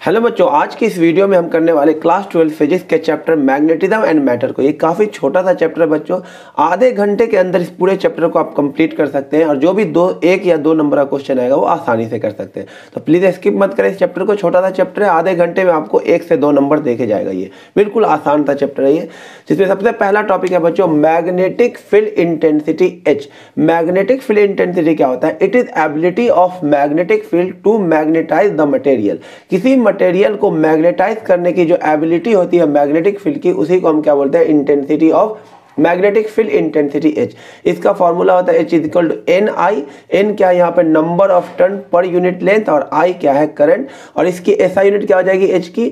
Hello बच्चों, आज की इस वीडियो में हम करने वाले क्लास 12 फिजिक्स के चैप्टर मैग्नेटिज्म एंड मैटर को। ये काफ़ी छोटा सा चैप्टर है बच्चों, आधे घंटे के अंदर इस पूरे चैप्टर को आप कंप्लीट कर सकते हैं और जो भी एक या दो नंबर का क्वेश्चन आएगा वो आसानी से कर सकते हैं। तो प्लीज़ स्किप मत करें इस चैप्टर को, छोटा सा चैप्टर है, आधे घंटे में आपको 1 से 2 नंबर देखे जाएगा। ये बिल्कुल आसान सा चैप्टर है ये, जिसमें सबसे पहला टॉपिक है बच्चों magnetic field intensity H। Magnetic field intensity क्या होता है? It is ability of magnetic field to magnetise the material. किसी मटेरियल को मैग्नेटाइज करने की जो एबिलिटी होती है मैग्नेटिक फील्ड की, उसी को हम क्या बोलते हैं? Intensity of magnetic field intensity H। इसका फॉर्मूला होता है H is equal to NI। N क्या है यहाँ पे? नंबर ऑफ टर्न पर यूनिट लेंथ, और I क्या है? करंट। और इसकी SI यूनिट क्या हो जाएगी? H की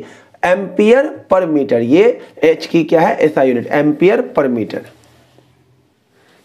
एम्पियर पर मीटर। ये H की क्या है? SI unit ampere per metre.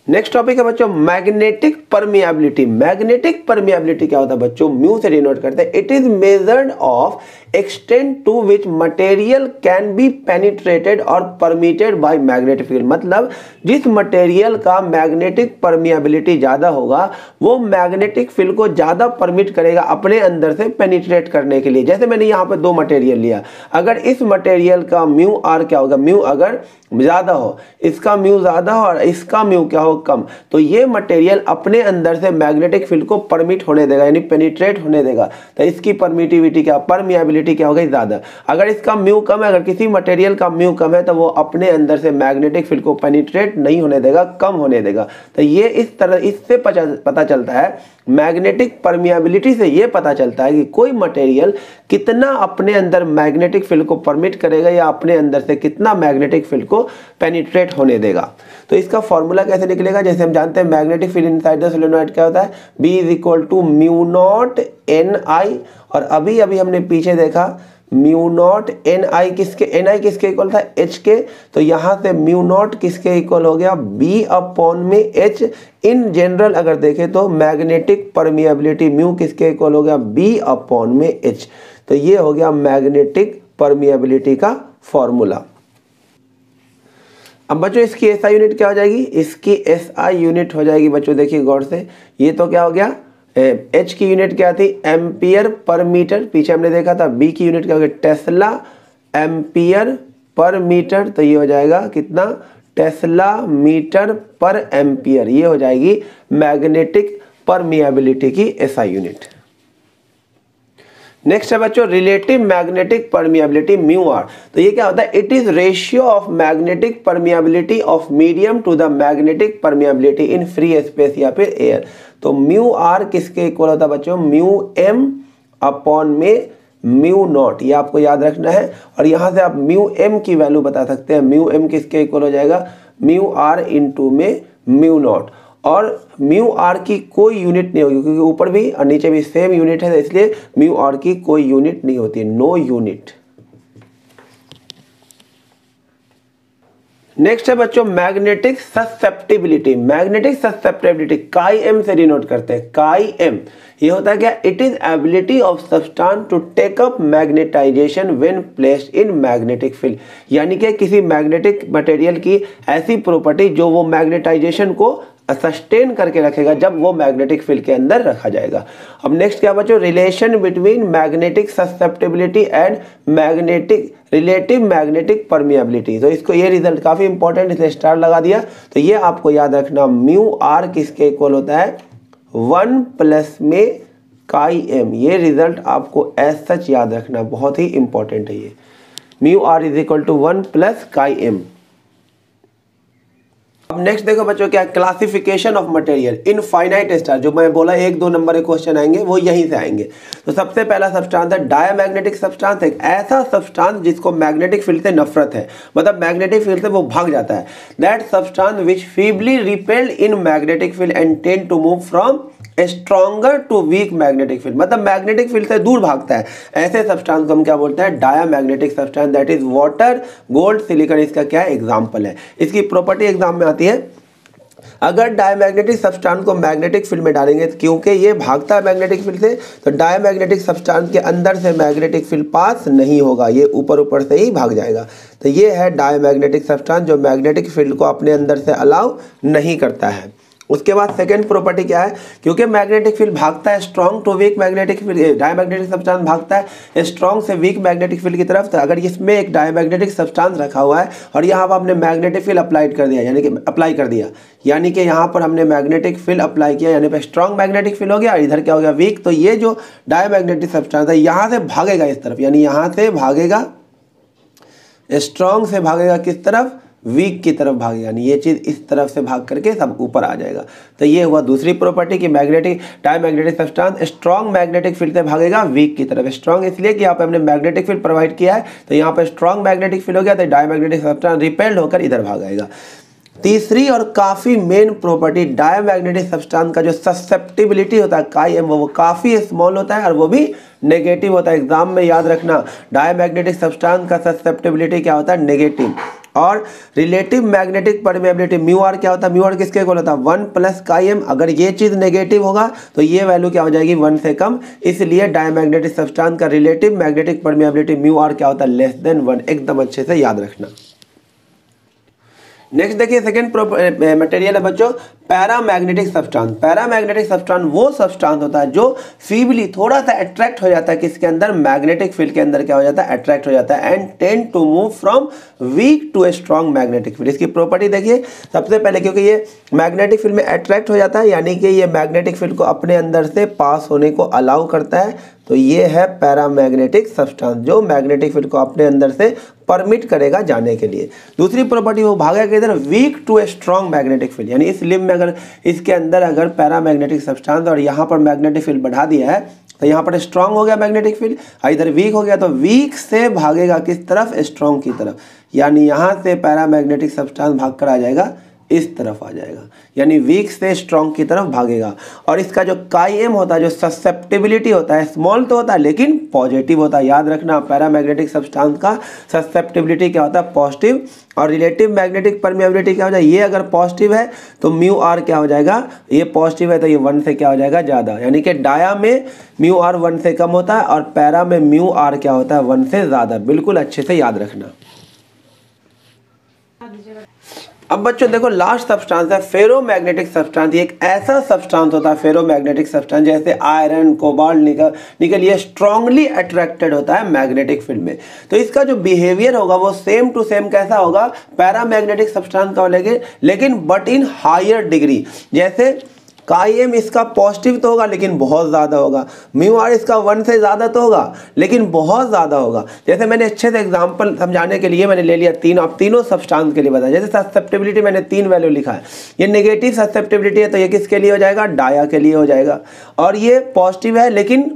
Next topic है बच्चों मैग्नेटिक परमिएबिलिटी। मैग्नेटिक परमिएबिलिटी क्या होता है बच्चों? म्यू से डिनोट करते हैं। It is measured of extent to which material can be penetrated और परमिटेड बाय मैग्नेटिक फील्ड। मतलब जिस मटेरियल का मैग्नेटिक परमिएबिलिटी ज्यादा होगा वो मैग्नेटिक फील्ड को ज्यादा परमिट करेगा अपने अंदर से पेनिट्रेट करने के लिए। जैसे मैंने यहाँ पे 2 मटेरियल लिया, अगर इस मटेरियल का म्यू आर क्या होगा? म्यू अगर ज्यादा हो, इसका म्यू ज्यादा हो और इसका म्यू क्या हो? कम, तो ये मटेरियल अपने अंदर से मैग्नेटिक फील्ड को परमिट होने देगा, यानी पेनिट्रेट होने देगा। तो इसकी परमिटिविटी क्या, परमिएबिलिटी क्या हो गई? ज्यादा। अगर इसका म्यू कम है, अगर किसी मटेरियल का म्यू कम है, तो वो अपने अंदर से मैग्नेटिक फील्ड को पेनिट्रेट नहीं होने देगा, कम होने देगा। तो ये इस तरह इससे पता चलता है, मैग्नेटिक परमिएबिलिटी से ये पता चलता है कि कोई मटेरियल कितना अपने अंदर मैग्नेटिक फील्ड को परमिट करेगा या अपने अंदर से कितना मैग्नेटिक फील्ड को पेनिट्रेट होने देगा। तो इसका फॉर्मूला कैसे निकलेगा? जैसे हम जानते हैं magnetic field inside the solenoid क्या होता है? B is equal to mu naught NI। और अभी हमने पीछे देखा म्यू नॉट NI किसके इक्वल था? H के। तो यहाँ से म्यू नॉट किसके इक्वल हो गया? B अपॉन में H। इन जनरल अगर देखें तो मैग्नेटिक परमिएबिलिटी म्यू किसके इक्वल हो गया? B अपॉन में H। तो ये हो गया मैग्नेटिक परमिएबिलिटी का फॉर्मूला। अब बच्चों इसकी SI यूनिट क्या हो जाएगी? इसकी SI यूनिट हो जाएगी बच्चों, देखिए गौर से, ये तो क्या हो गया? H की यूनिट क्या थी? Ampere per metre. पीछे हमने देखा था B की यूनिट क्या हो गया? Tesla ampere per metre. तो ये हो जाएगा कितना? Tesla metre per ampere. ये हो जाएगी मैग्नेटिक परमिएबिलिटी की SI यूनिट। नेक्स्ट है बच्चों relative magnetic permeability mu r. तो ये क्या होता है? It is ratio of magnetic permeability of medium to the magnetic permeability in free space या फिर एयर। तो म्यू आर किसके इक्वल होता है बच्चों? म्यू एम अपॉन में म्यू नॉट। ये आपको याद रखना है। और यहाँ से आप म्यू एम की वैल्यू बता सकते हैं। म्यू एम किसके इक्वल हो जाएगा? म्यू आर इंटू में म्यू नॉट। और म्यू आर की कोई यूनिट नहीं होगी क्योंकि ऊपर भी और नीचे भी सेम यूनिट है, इसलिए म्यू आर की कोई यूनिट नहीं होती, नो यूनिट। नेक्स्ट है बच्चों magnetic susceptibility. Magnetic susceptibility chi m से डिनोट करते हैं। काई एम ये होता है क्या? It is ability of substance to take up magnetization when placed in magnetic field. यानी कि किसी मैग्नेटिक मटेरियल की ऐसी प्रॉपर्टी जो वो मैग्नेटाइजेशन को सस्टेन करके रखेगा जब वो मैग्नेटिक फील्ड के अंदर रखा जाएगा। अब नेक्स्ट क्या बच्चों? Relation between magnetic susceptibility and magnetic relative magnetic permeability. तो इसको ये रिजल्ट काफी इंपॉर्टेंट, इसलिए स्टार लगा दिया। तो ये आपको याद रखना, म्यू आर किसके इक्वल होता है? 1 प्लस में काई एम। ये रिजल्ट आपको एज सच याद रखना, बहुत ही इंपॉर्टेंट है ये। Mu r is equal to 1 plus chi m. अब नेक्स्ट देखो बच्चों क्या? Classification of material in finite star. जो मैं बोला 1-2 नंबर के क्वेश्चन आएंगे वो यहीं से आएंगे। तो सबसे पहला सब्सटेंस है डायमैग्नेटिक सब्सटेंस। एक ऐसा सब्सटेंस जिसको मैग्नेटिक फील्ड से नफरत है, मतलब मैग्नेटिक फील्ड से वो भाग जाता है। That substance which feebly repelled in magnetic field and tend to move from stronger to weak magnetic field, मतलब मैग्नेटिक फील्ड से दूर भागता है। ऐसे सब्सटेंस को हम क्या बोलते हैं? Diamagnetic substance. That is water, gold, silicon इसका क्या एग्जांपल है। इसकी प्रॉपर्टी एग्जाम में आती है। अगर डायमैग्नेटिक सब्सटेंस को मैग्नेटिक फील्ड में डालेंगे, क्योंकि ये भागता है मैग्नेटिक फील्ड से, तो डायमैग्नेटिक सब्सटेंस के अंदर से मैग्नेटिक फील्ड पास नहीं होगा, ये ऊपर से ही भाग जाएगा। तो ये है डायमैग्नेटिक सब्सटेंस जो मैग्नेटिक फील्ड को अपने अंदर से अलाउ नहीं करता है। उसके बाद सेकेंड प्रॉपर्टी क्या है, क्योंकि मैग्नेटिक फील्ड भागता है strong to weak magnetic field, diamagnetic substance भागता है स्ट्रॉन्ग से वीक मैग्नेटिक फील्ड की तरफ। तो अगर इसमें एक डायमैग्नेटिक सब्सटेंस रखा हुआ है और यहाँ पर हमने मैग्नेटिक फील्ड अप्लाई कर दिया, यानी कि यहाँ पर हमने मैग्नेटिक फील्ड अप्लाई किया, यानी पर स्ट्रॉन्ग मैग्नेटिक फील्ड हो गया, इधर क्या हो गया वीक। तो ये जो डायमैग्नेटिक सब्सटेंस है यहाँ से भागेगा इस तरफ, यानी यहाँ से भागेगा स्ट्रॉन्ग से भागेगा किस तरफ, वीक की तरफ भागेगा, यानी ये चीज़ इस तरफ से भाग करके सब ऊपर आ जाएगा। तो ये हुआ दूसरी प्रॉपर्टी कि magnetic diamagnetic substance strong magnetic field से भागेगा वीक की तरफ। स्ट्रॉन्ग इसलिए कि यहाँ पे हमने मैग्नेटिक फील्ड प्रोवाइड किया है, तो यहाँ पे स्ट्रॉन्ग मैग्नेटिक फील्ड हो गया, तो डायमैग्नेटिक सब्सटेंस रिपेल्ड होकर इधर भागेगा। तीसरी और काफ़ी मेन प्रॉपर्टी डायमैग्नेटिक सब्सटेंस का जो ससेप्टिबिलिटी होता है काई एम, वो काफ़ी स्मॉल होता है और वो भी नेगेटिव होता है। एग्जाम में याद रखना, डायमैग्नेटिक सब्सटेंस का ससेप्टिबिलिटी क्या होता है, नेगेटिव। और relative magnetic permeability mu r क्या होता है, म्यू आर किसके इक्वल होता है, 1 प्लस काई एम। अगर ये चीज़ नेगेटिव होगा तो ये वैल्यू क्या हो जाएगी, 1 से कम। इसलिए डायमैग्नेटिक सब्सटेंस का relative magnetic permeability mu r क्या होता है, लेस देन 1। एकदम अच्छे से याद रखना। नेक्स्ट देखिए सेकेंड मटेरियल है बच्चों पैरामैग्नेटिक सब्सटेंस। पैरामैग्नेटिक सब्सटेंस वो सब्सटेंस होता है जो फीबली थोड़ा सा अट्रैक्ट हो जाता है, किसके अंदर, मैग्नेटिक फील्ड के अंदर क्या हो जाता है, अट्रैक्ट हो जाता है, and tend to move from weak to a strong magnetic field. इसकी प्रॉपर्टी देखिए, सबसे पहले क्योंकि ये मैग्नेटिक फील्ड में अट्रैक्ट हो जाता है, यानी कि ये मैग्नेटिक फील्ड को अपने अंदर से पास होने को अलाउ करता है, तो ये है पैरामैग्नेटिक सब्सटेंस जो मैग्नेटिक फील्ड को अपने अंदर से परमिट करेगा जाने के लिए। दूसरी प्रॉपर्टी वो भागेगा इधर weak to a strong magnetic field, यानी इस लिम्ब में अगर इसके अंदर अगर पैरामैग्नेटिक सब्सटेंस और यहाँ पर मैग्नेटिक फील्ड बढ़ा दिया है, तो यहाँ पर स्ट्रॉन्ग हो गया मैग्नेटिक फील्ड, इधर वीक हो गया, तो वीक से भागेगा किस तरफ, स्ट्रॉन्ग की तरफ। यानी यहाँ से पैरामैग्नेटिक सब्सटेंस भाग कर आ जाएगा इस तरफ आ जाएगा, यानी वीक से स्ट्रॉन्ग की तरफ भागेगा। और इसका जो काई एम होता है, जो ससेप्टिबिलिटी होता है, स्मॉल तो होता है लेकिन पॉजिटिव होता है। याद रखना, पैरामैग्नेटिक सब्सटेंस का ससेप्टिबिलिटी क्या होता है, पॉजिटिव। और रिलेटिव मैग्नेटिक परमेबिलिटी क्या हो जाएगा, ये अगर पॉजिटिव है तो म्यू आर क्या हो जाएगा, ये पॉजिटिव है तो ये 1 से क्या हो जाएगा, ज़्यादा। यानी कि डाया में म्यू आर 1 से कम होता है और पैरा में म्यू आर क्या होता है, 1 से ज़्यादा। बिल्कुल अच्छे से याद रखना। अब बच्चों देखो लास्ट सब्सटेंस है फेरोमैग्नेटिक सब्सटेंस। ये एक ऐसा सब्सटेंस होता है फेरोमैग्नेटिक सब्सटेंस, जैसे आयरन, कोबाल्ट, निकल, ये स्ट्रांगली अट्रैक्टेड होता है मैग्नेटिक फील्ड में। तो इसका जो बिहेवियर होगा वो सेम टू सेम कैसा होगा, पैरामैग्नेटिक सब्सटेंस का होगा, लेकिन बट इन हायर डिग्री। जैसे काई एम इसका पॉजिटिव तो होगा लेकिन बहुत ज़्यादा होगा, म्यू आर इसका 1 से ज़्यादा तो होगा लेकिन बहुत ज़्यादा होगा। जैसे मैंने अच्छे से एग्जांपल समझाने के लिए मैंने ले लिया तीनों सब्सटेंस के लिए बताया। जैसे ससेप्टिबिलिटी मैंने 3 वैल्यू लिखा है, ये नेगेटिव ससेप्टिबिलिटी है तो ये किसके लिए हो जाएगा, डाया के लिए हो जाएगा। और ये पॉजिटिव है लेकिन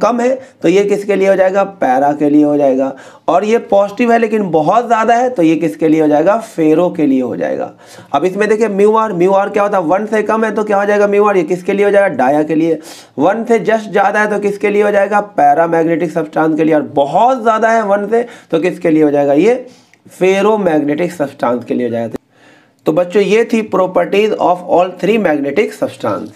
कम है तो ये किसके लिए हो जाएगा, पैरा के लिए हो जाएगा। और ये पॉजिटिव है लेकिन बहुत ज़्यादा है तो ये किसके लिए हो जाएगा, फेरो के लिए हो जाएगा। अब इसमें देखिए म्यू आर क्या होता है, 1 से कम है तो क्या हो जाएगा म्यू आर, ये किसके लिए हो जाएगा, डाया के लिए। 1 से जस्ट ज़्यादा है तो किसके लिए हो जाएगा, पैरामैग्नेटिक सब्सटेंस के लिए। और बहुत ज़्यादा है 1 से तो किसके लिए हो जाएगा, ये फेरोमैग्नेटिक सब्सटेंस के लिए हो जाएगा। तो बच्चों ये थी properties of all 3 magnetic substance.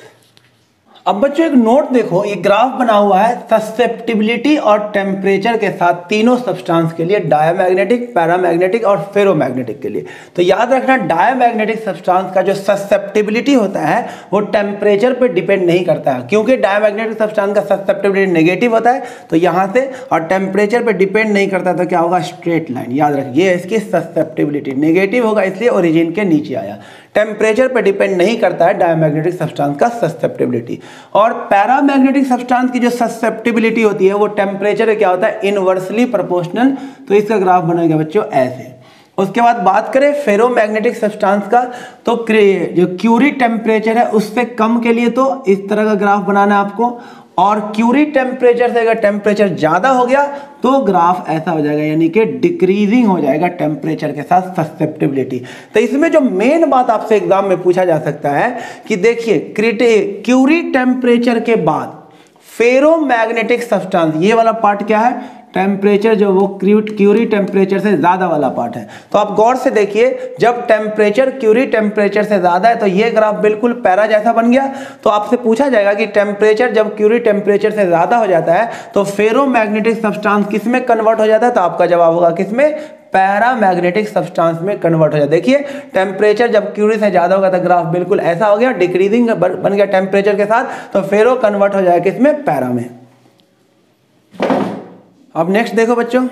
अब बच्चों एक नोट देखो, ये ग्राफ बना हुआ है ससेप्टिबिलिटी और टेम्परेचर के साथ तीनों सब्सटेंस के लिए, डायमैग्नेटिक, पैरामैग्नेटिक और फेरोमैग्नेटिक के लिए। तो याद रखना डायमैग्नेटिक सब्सटेंस का जो ससेप्टिबिलिटी होता है वो टेम्परेचर पे डिपेंड नहीं करता है, क्योंकि डायमैग्नेटिक सब्सटेंस का ससेप्टिबिलिटी नेगेटिव होता है तो यहाँ से, और टेम्परेचर पे डिपेंड नहीं करता तो क्या होगा, स्ट्रेट लाइन। याद रखिए इसकी ससेप्टिबिलिटी नेगेटिव होगा इसलिए ओरिजिन के नीचे आया। टेम्परेचर पे डिपेंड नहीं करता है डायमैग्नेटिक सब्सटेंस का ससेप्टिबिलिटी। और पैरामैग्नेटिक सब्सटेंस की जो ससेप्टिबिलिटी होती है वो टेम्परेचर क्या होता है, इनवर्सली प्रोपोर्शनल। तो इसका ग्राफ बनेगा बच्चों ऐसे। उसके बाद बात करें फेरोमैग्नेटिक सब्सटेंस का, तो जो क्यूरी टेम्परेचर है उससे कम के लिए तो इस तरह का ग्राफ बनाना है आपको, और क्यूरी टेम्परेचर से अगर टेम्परेचर ज़्यादा हो गया तो ग्राफ ऐसा हो जाएगा, यानी कि डिक्रीजिंग हो जाएगा टेम्परेचर के साथ ससेप्टिबिलिटी। तो इसमें जो मेन बात आपसे एग्जाम में पूछा जा सकता है कि देखिए क्यूरी टेम्परेचर के बाद फेरोमैग्नेटिक सब्सटेंस, ये वाला पार्ट क्या है, टेम्परेचर जो वो क्यूरी टेम्परेचर से ज़्यादा वाला पार्ट है। तो आप गौर से देखिए, जब टेम्परेचर क्यूरी टेम्परेचर से ज़्यादा है तो ये ग्राफ बिल्कुल पैरा जैसा बन गया। तो आपसे पूछा जाएगा कि टेम्परेचर जब क्यूरी टेम्परेचर से ज़्यादा हो जाता है तो फेरोमैग्नेटिक सब्सटेंस किस में कन्वर्ट हो जाता है, तो आपका जवाब होगा किस में, पैरामैग्नेटिक सब्सटेंस में कन्वर्ट हो जाए। देखिए टेम्परेचर जब क्यूरी से ज्यादा होगा तो ग्राफ बिल्कुल ऐसा हो गया, डिक्रीजिंग बन गया टेम्परेचर के साथ, तो फेरो कन्वर्ट हो जाएगा किसमें, पैरा में। अब नेक्स्ट देखो बच्चों,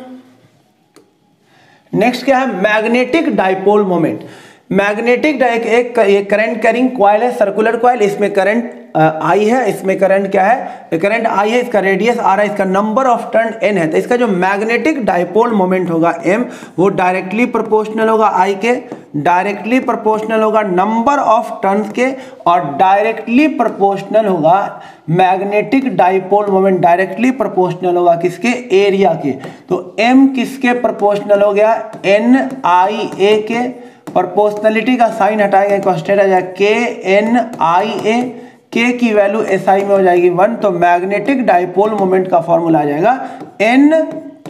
नेक्स्ट क्या है, मैग्नेटिक डाइपोल मोमेंट। मैग्नेटिक एक करंट कैरिंग कॉइल है, सर्कुलर कॉइल, इसमें करंट आई है, इसमें करंट क्या है, करंट आई है, इसका रेडियस आर है, इसका नंबर ऑफ टर्न एन है। तो इसका जो मैग्नेटिक डाइपोल मोमेंट होगा एम, वो डायरेक्टली प्रोपोर्शनल होगा आई के, डायरेक्टली प्रोपोर्शनल होगा नंबर ऑफ टर्न्स के, और डायरेक्टली प्रोपोर्शनल होगा magnetic dipole moment, directly proportional होगा किसके, एरिया के। तो एम किसके प्रोपोर्शनल हो गया, एन आई ए के, प्रोपोर्शनलिटी का साइन हटाएंगे, कांस्टेंट आ जाएगा के एन आई ए, के की वैल्यू एस आई में हो जाएगी 1, तो मैग्नेटिक डाइपोल मोमेंट का फॉर्मूला आ जाएगा एन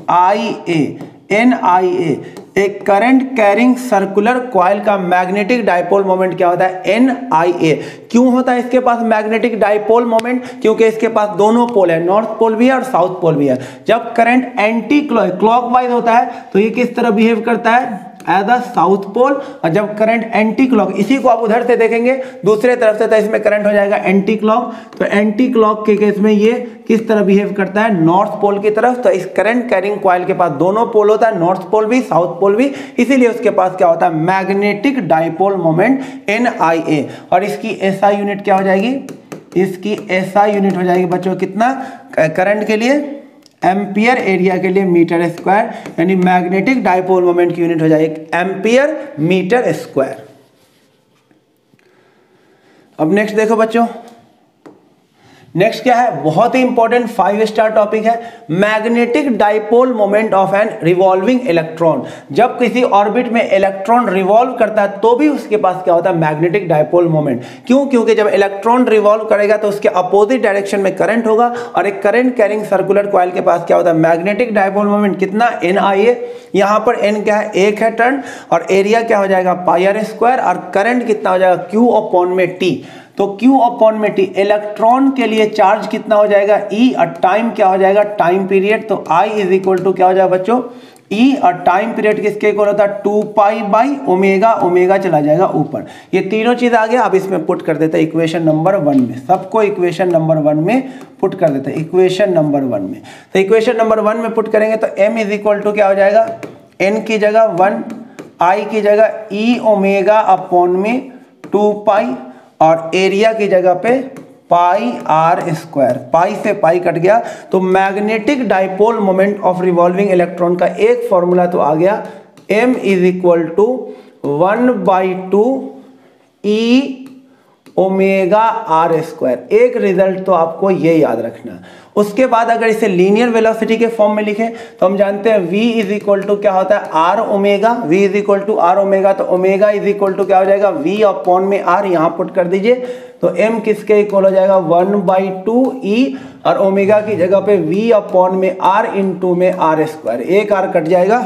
आई ए। एन आई ए एक करंट कैरिंग सर्कुलर कॉइल का मैग्नेटिक डाइपोल मोमेंट क्या होता है, एन आई ए। क्यों होता है इसके पास मैग्नेटिक डाइपोल मोमेंट, क्योंकि इसके पास दोनों पोल है, नॉर्थ पोल भी है और साउथ पोल भी है। जब करंट एंटी क्लॉकवाइज होता है तो ये किस तरह बिहेव करता है, एज अ साउथ पोल, और जब करंट एंटी क्लॉक, इसी को आप उधर से देखेंगे दूसरे तरफ से, तो इसमें करंट हो जाएगा एंटी क्लॉक। तो एंटी क्लॉक के केस में ये किस तरह बिहेव करता है, नॉर्थ पोल की तरफ। तो इस करंट कैरिंग कॉइल के पास दोनों पोल होता है, नॉर्थ पोल भी साउथ पोल भी, इसीलिए उसके पास क्या होता है, मैग्नेटिक डाइपोल मोमेंट एन आई ए। और इसकी एसआई यूनिट क्या हो जाएगी, इसकी एसआई यूनिट हो जाएगी बच्चों कितना, करंट के लिए एम्पियर, एरिया के लिए मीटर स्क्वायर, यानी मैग्नेटिक डाइपोल मोमेंट की यूनिट हो जाएगी एम्पियर मीटर स्क्वायर। अब नेक्स्ट देखो बच्चों, नेक्स्ट क्या है, बहुत ही इंपॉर्टेंट 5 स्टार टॉपिक है, magnetic dipole moment of an revolving electron. जब किसी ऑर्बिट में इलेक्ट्रॉन रिवॉल्व करता है तो भी उसके पास क्या होता है, मैग्नेटिक डाइपोल मोमेंट। क्यों, क्योंकि जब इलेक्ट्रॉन रिवॉल्व करेगा तो उसके अपोजिट डायरेक्शन में करंट होगा, और एक करंट कैरिंग सर्कुलर कॉइल के पास क्या होता है, मैग्नेटिक डाइपोल मोमेंट कितना, एन आई ए। यहाँ पर एन क्या है, 1 है टर्न, और एरिया क्या हो जाएगा, पाई आर स्क्वायर, और करंट कितना हो जाएगा, क्यू अपॉन में टी। तो Q अपॉन में T, इलेक्ट्रॉन के लिए चार्ज कितना हो जाएगा E, और टाइम क्या हो जाएगा, टाइम पीरियड। तो I इज इक्वल टू क्या हो जाएगा बच्चों, E, और टाइम पीरियड किसके इक्वल होता है, 2 पाई बाई ओमेगा, ओमेगा चला जाएगा ऊपर। ये तीनों चीज आ गया, अब इसमें पुट कर देते हैं इक्वेशन नंबर 1 में, सबको इक्वेशन नंबर 1 में पुट कर देते हैं, इक्वेशन नंबर 1 में। तो इक्वेशन नंबर 1 में पुट करेंगे तो M इज इक्वल टू क्या हो जाएगा, N की जगह 1, I की जगह E ओमेगा अपॉन में 2 पाई, और एरिया की जगह पे पाई आर स्क्वायर, पाई से पाई कट गया। तो magnetic dipole moment of revolving electron का एक फॉर्मूला तो आ गया, m is equal to 1/2 e omega r square. एक रिजल्ट तो आपको ये याद रखना। उसके बाद अगर इसे लीनियर वेलोसिटी के फॉर्म में लिखें तो हम जानते हैं v इज इक्वल टू क्या होता है, r omega, v is equal to r omega. तो ओमेगा इज इक्वल टू क्या हो जाएगा, v अपॉन में r, यहाँ पुट कर दीजिए। तो m किसके इक्वल हो जाएगा, 1/2 e, और ओमेगा की जगह पे v अपॉन में r इंटू में आर स्क्वायर, एक r कट जाएगा।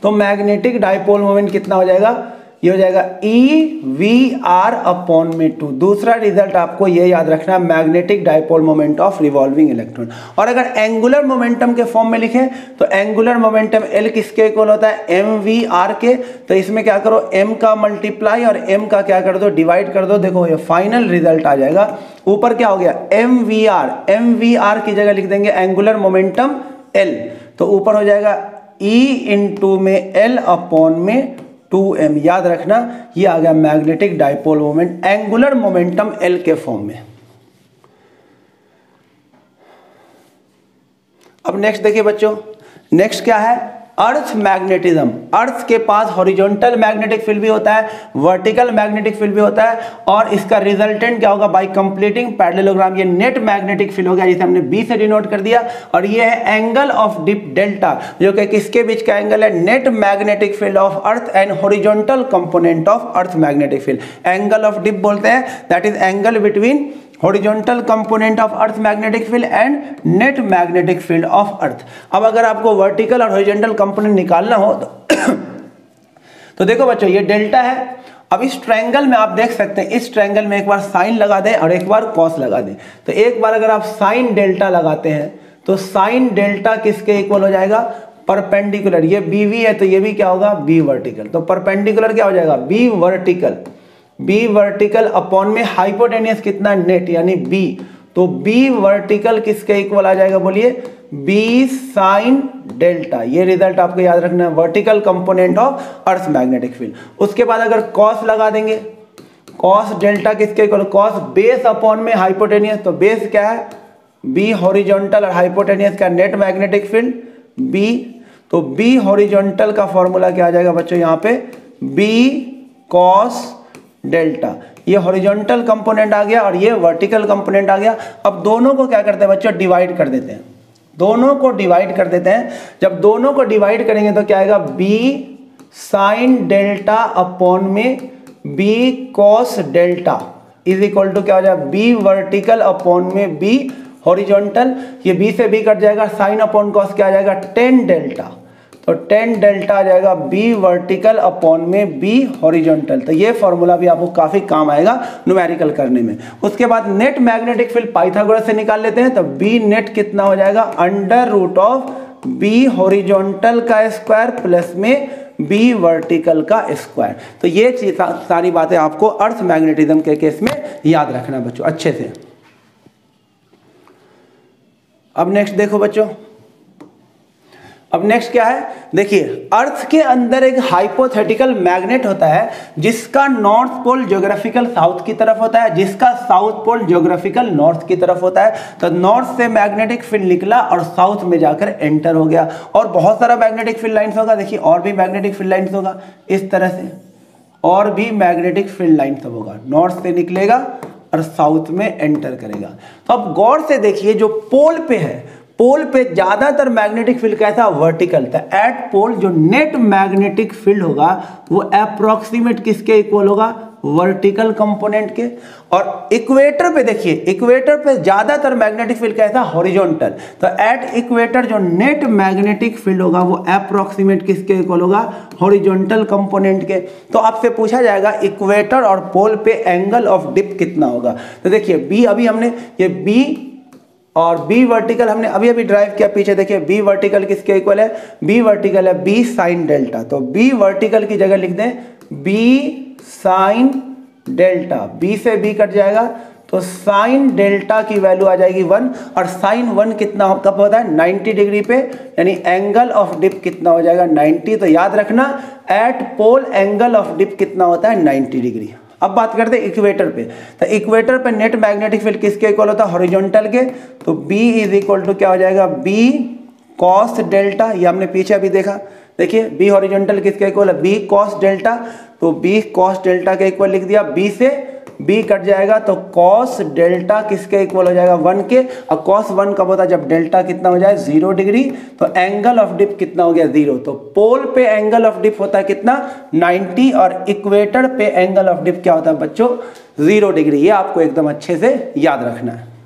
तो मैग्नेटिक डाइपोल मोमेंट कितना हो जाएगा, ये हो जाएगा ई वी आर अपॉन में 2। दूसरा रिजल्ट आपको ये याद रखना, magnetic dipole moment of revolving electron. और अगर एंगुलर मोमेंटम के फॉर्म में लिखें तो एंगुलर मोमेंटम एल किसके इक्वल होता है, एम वी आर के। तो इसमें क्या करो, एम का मल्टीप्लाई और एम का क्या कर दो, डिवाइड कर दो। देखो ये फाइनल रिजल्ट आ जाएगा। ऊपर क्या हो गया, एम वी आर की जगह लिख देंगे एंगुलर मोमेंटम एल। तो ऊपर हो जाएगा ई इंटू में एल अपॉन में 2m। याद रखना ये आ गया magnetic dipole moment angular momentum L के फॉर्म में। अब नेक्स्ट देखिए बच्चों, नेक्स्ट क्या है, अर्थ मैग्नेटिज्म। अर्थ के पास हॉरिजॉन्टल मैग्नेटिक फील्ड भी होता है, वर्टिकल मैग्नेटिक फील्ड भी होता है, और इसका रिजल्टेंट क्या होगा, बाय कंप्लीटिंग पैरेललोग्राम। ये नेट मैग्नेटिक फील्ड हो गया जिसे हमने B से डिनोट कर दिया। और ये है एंगल ऑफ डिप डेल्टा, जो कि किसके बीच का एंगल है, net magnetic field of earth and horizontal component of earth magnetic field. Angle of dip बोलते हैं, that is angle between horizontal component of earth magnetic field and net magnetic field of earth. अब अगर आपको vertical और horizontal component निकालना हो तो देखो बच्चों ये डेल्टा है। अब इस ट्रायंगल में आप देख सकते हैं, इस ट्रायंगल में एक बार साइन लगा दें और एक बार कॉस लगा दें। तो एक बार अगर आप साइन डेल्टा लगाते हैं तो साइन डेल्टा किसके इक्वल हो जाएगा, परपेंडिकुलर, ये BV है तो ये भी क्या होगा, B वर्टिकल। तो परपेंडिकुलर क्या हो जाएगा, B वर्टिकल अपॉन में हाइपोटेनियस कितना, नेट यानी B, तो B वर्टिकल किसके इक्वल आ जाएगा, बोलिए B साइन डेल्टा। ये रिजल्ट आपको याद रखना है, vertical component of earth magnetic field. उसके बाद अगर कॉस लगा देंगे, कॉस डेल्टा किसके इक्वल, कॉस बेस अपॉन में हाइपोटेनियस, तो बेस क्या है B हॉरिजॉन्टल और हाइपोटेनियस का नेट मैग्नेटिक फील्ड B, तो B हॉरिजॉन्टल का फॉर्मूला क्या आ जाएगा बच्चों यहाँ पे, B कॉस डेल्टा। ये हॉरिजॉन्टल कंपोनेंट आ गया और ये वर्टिकल कंपोनेंट आ गया। अब दोनों को क्या करते हैं बच्चों, डिवाइड कर देते हैं, दोनों को डिवाइड कर देते हैं। जब दोनों को डिवाइड करेंगे तो क्या आएगा, B साइन डेल्टा अपॉन में B cos delta is equal to क्या हो जाएगा, B वर्टिकल अपॉन में B हॉरिजॉन्टल। ये B से B कट जाएगा, साइन अपॉन कॉस क्या आ जाएगा, टेन डेल्टा, तो टेन डेल्टा आ जाएगा B वर्टिकल अपॉन में B हॉरिजॉन्टल। तो ये फॉर्मूला भी आपको काफी काम आएगा न्यूमेरिकल करने में। उसके बाद नेट मैग्नेटिक फील्ड पाइथागोरस से निकाल लेते हैं, तो B नेट कितना हो जाएगा, under root of B horizontal का स्क्वायर प्लस में B वर्टिकल का स्क्वायर। तो ये सारी बातें आपको अर्थ मैग्नेटिज्म के केस में याद रखना बच्चों अच्छे से। अब नेक्स्ट देखो बच्चों, अब नेक्स्ट क्या है, देखिए अर्थ के अंदर एक हाइपोथेटिकल मैग्नेट होता है जिसका नॉर्थ पोल ज्योग्राफिकल साउथ की तरफ होता है, जिसका साउथ पोल ज्योग्राफिकल नॉर्थ की तरफ होता है। तो नॉर्थ से मैग्नेटिक फील्ड निकला और साउथ में जाकर एंटर हो गया। और बहुत सारा मैग्नेटिक फील्ड लाइंस होगा, देखिए और भी मैग्नेटिक फील्ड लाइंस होगा इस तरह से, और भी मैग्नेटिक फील्ड लाइन सब होगा, नॉर्थ से निकलेगा और साउथ में एंटर करेगा। तो अब गौर से देखिए, जो पोल पे है, पोल पे ज्यादातर मैग्नेटिक फील्ड कैसा, वर्टिकल। तो एट पोल जो नेट मैग्नेटिक फील्ड होगा वो अप्रोक्सीमेट किसके इक्वल होगा, वर्टिकल कंपोनेंट के। और इक्वेटर पे देखिए, इक्वेटर पे ज्यादातर मैग्नेटिक फील्ड कैसा, हॉरिजॉन्टल। तो एट इक्वेटर जो नेट मैग्नेटिक फील्ड होगा वो अप्रोक्सीमेट किसके इक्वल होगा, हॉरिजॉन्टल कंपोनेंट के। तो आपसे पूछा जाएगा इक्वेटर और पोल पे एंगल ऑफ डिप कितना होगा। तो देखिए बी, अभी हमने ये बी और B वर्टिकल हमने अभी अभी ड्राइव किया, पीछे देखिए B वर्टिकल किसके इक्वल है, B वर्टिकल है B साइन डेल्टा। तो B वर्टिकल की जगह लिख दें B साइन डेल्टा, B से B कट जाएगा तो साइन डेल्टा की वैल्यू आ जाएगी 1, और साइन 1 कितना कब होता है, 90 डिग्री पे, यानी एंगल ऑफ डिप कितना हो जाएगा 90। तो याद रखना at pole angle of dip कितना होता है 90 डिग्री। अब बात करते हैं इक्वेटर पे। तो इक्वेटर पे नेट मैग्नेटिक फील्ड किसके इक्वल होता है, हॉरिजॉन्टल के। तो B इज इक्वल टू क्या हो जाएगा, B कॉस डेल्टा। ये हमने पीछे अभी देखा, देखिए B हॉरिजॉन्टल किसके इक्वल है, B कॉस डेल्टा। तो B कॉस डेल्टा के इक्वल लिख दिया, B से B कट जाएगा तो कॉस डेल्टा किसके इक्वल हो जाएगा 1 के। और कॉस 1 कब होता है, जब डेल्टा कितना हो जाए 0 डिग्री। तो एंगल ऑफ डिप कितना हो गया 0। तो पोल पे एंगल ऑफ डिप होता है कितना 90, और इक्वेटर पे एंगल ऑफ डिप क्या होता है बच्चों 0 डिग्री। ये आपको एकदम अच्छे से याद रखना है।